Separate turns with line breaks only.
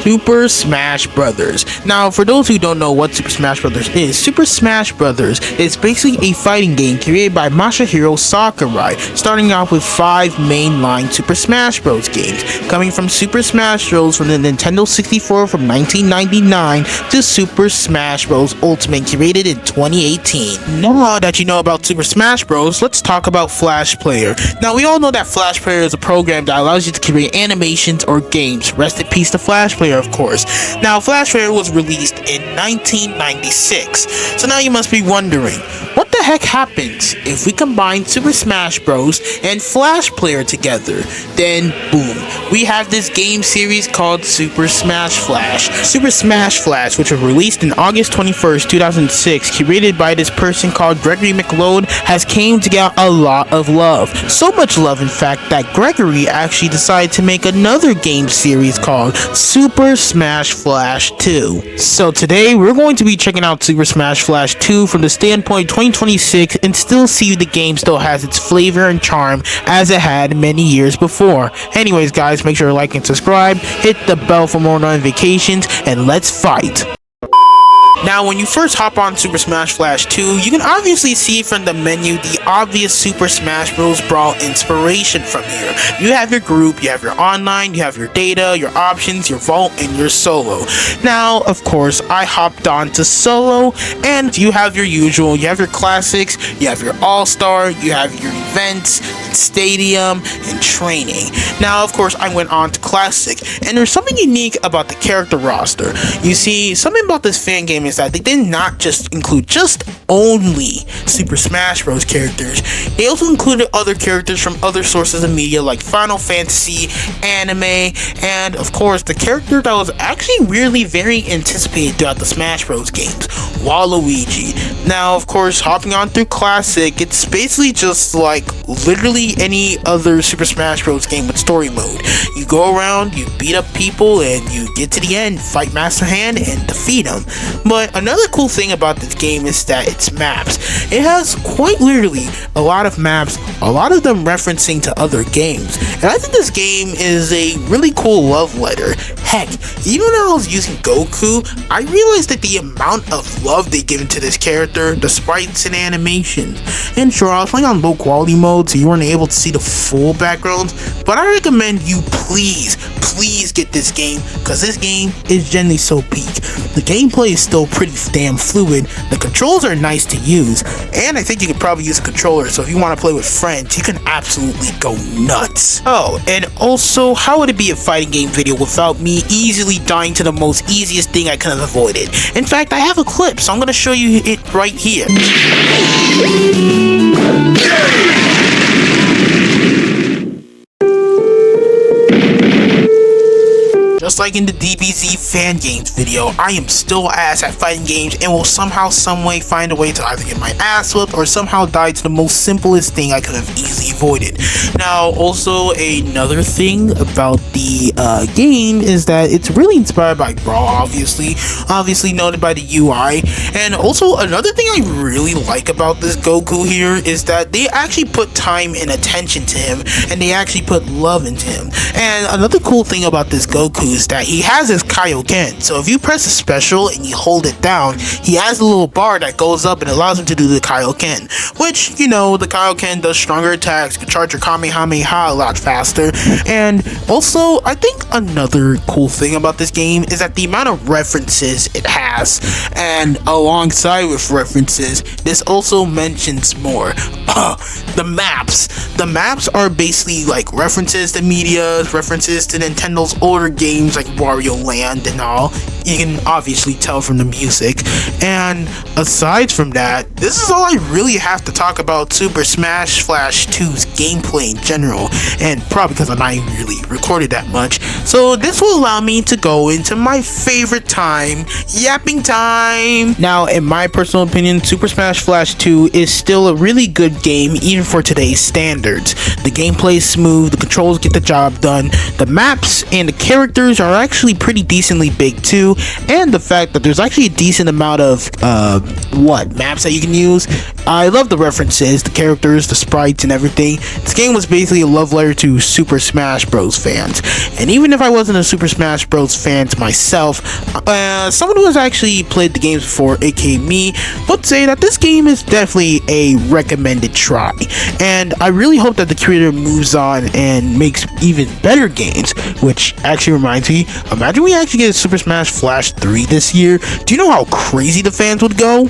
Super Smash Brothers. Now, for those who don't know what Super Smash Brothers is, Super Smash Brothers is basically a fighting game created by Masahiro Sakurai, starting off with 5 mainline Super Smash Bros. Games, coming from Super Smash Bros. From the Nintendo 64 from 1999 to Super Smash Bros. Ultimate, created in 2018. Now that you know about Super Smash Bros., let's talk about Flash Player. Now, we all know that Flash Player is a program that allows you to create animations or games. Rest in peace to Flash Player, of course. Now, Flash Player was released in 1996. So now you must be wondering, what the heck happens if we combine Super Smash Bros. And Flash Player together? Then, boom, we have this game series called Super Smash Flash. Super Smash Flash, which was released in August 21st, 2006, created by this person called Gregory McLeod, has came to get a lot of love. So much love, in fact, that Gregory actually decided to make another game series called Super Smash Flash 2. So today, we're going to be checking out Super Smash Flash 2 from the standpoint 2026 and still see the game still has its flavor and charm as it had many years before. Anyways, guys, make sure to like and subscribe, hit the bell for more notifications, and let's fight. Now, when you first hop on Super Smash Flash 2, you can obviously see from the menu the obvious Super Smash Bros. Brawl inspiration from here. You have your group, you have your online, you have your data, your options, your vault, and your solo. Now, of course, I hopped on to solo, and you have your usual, you have your classics, you have your all-star, you have your events, stadium, and training. Now, of course, I went on to classic, and there's something unique about the character roster. You see, something about this fan game is that they did not just include only Super Smash Bros. Characters. They also included other characters from other sources of media like Final Fantasy, anime, and of course the character that was actually really very anticipated throughout the Smash Bros. Games, Waluigi. Now, of course, hopping on through Classic, it's basically just like literally any other Super Smash Bros. Game with story mode. You go around, you beat up people, and you get to the end, fight Master Hand, and defeat them. But another cool thing about this game is that its maps. It has quite literally a lot of maps, a lot of them referencing to other games. And I think this game is a really cool love letter. Heck, even when I was using Goku, I realized that the amount of love they give into this character, the sprites and animations. And sure, I was playing on low quality mode, so you weren't able to see the full backgrounds, but I recommend you please get this game, because this game is generally so peak. The gameplay is still pretty damn fluid, the controls are nice to use, and I think you could probably use a controller, so if you want to play with friends, you can absolutely go nuts. Oh, and also, how would it be a fighting game video without me easily dying to the most easiest thing I could have avoided? In fact, I have a clip, so I'm going to show you it right here. Just like in the DBZ fan games video, I am still ass at fighting games and will somehow, someway find a way to either get my ass whipped or somehow die to the most simplest thing I could have easily avoided. Now, also another thing about the game is that it's really inspired by Brawl, obviously noted by the UI. And also another thing I really like about this Goku here is that they actually put time and attention to him, and they actually put love into him. And another cool thing about this Goku is that he has his Kaioken. So if you press a special and you hold it down, he has a little bar that goes up and allows him to do the Kaioken, which, you know, the Kaioken does stronger attacks, can charge your Kamehameha a lot faster. And also, I think another cool thing about this game is that the amount of references it has, and alongside with references, this also mentions more. The maps are basically like references to media, references to Nintendo's older games like Wario Land and all. You can obviously tell from the music. And aside from that, this is all I really have to talk about Super Smash Flash 2's gameplay in general, and probably because I'm not even really recorded that much. So this will allow me to go into my favorite time, yapping time. Now, in my personal opinion, Super Smash Flash 2 is still a really good game even for today's standards. The gameplay is smooth, the controls get the job done, the maps and the characters characters are actually pretty decently big too, and the fact that there's actually a decent amount of maps that you can use. I love the references, the characters, the sprites, and everything. This game was basically a love letter to Super Smash Bros. Fans, and even if I wasn't a Super Smash Bros. Fan myself, someone who has actually played the games before, aka me, would say that this game is definitely a recommended try. And I really hope that the creator moves on and makes even better games, which actually reminds me, imagine we actually get a Super Smash Flash 3 this year. Do you know how crazy the fans would go?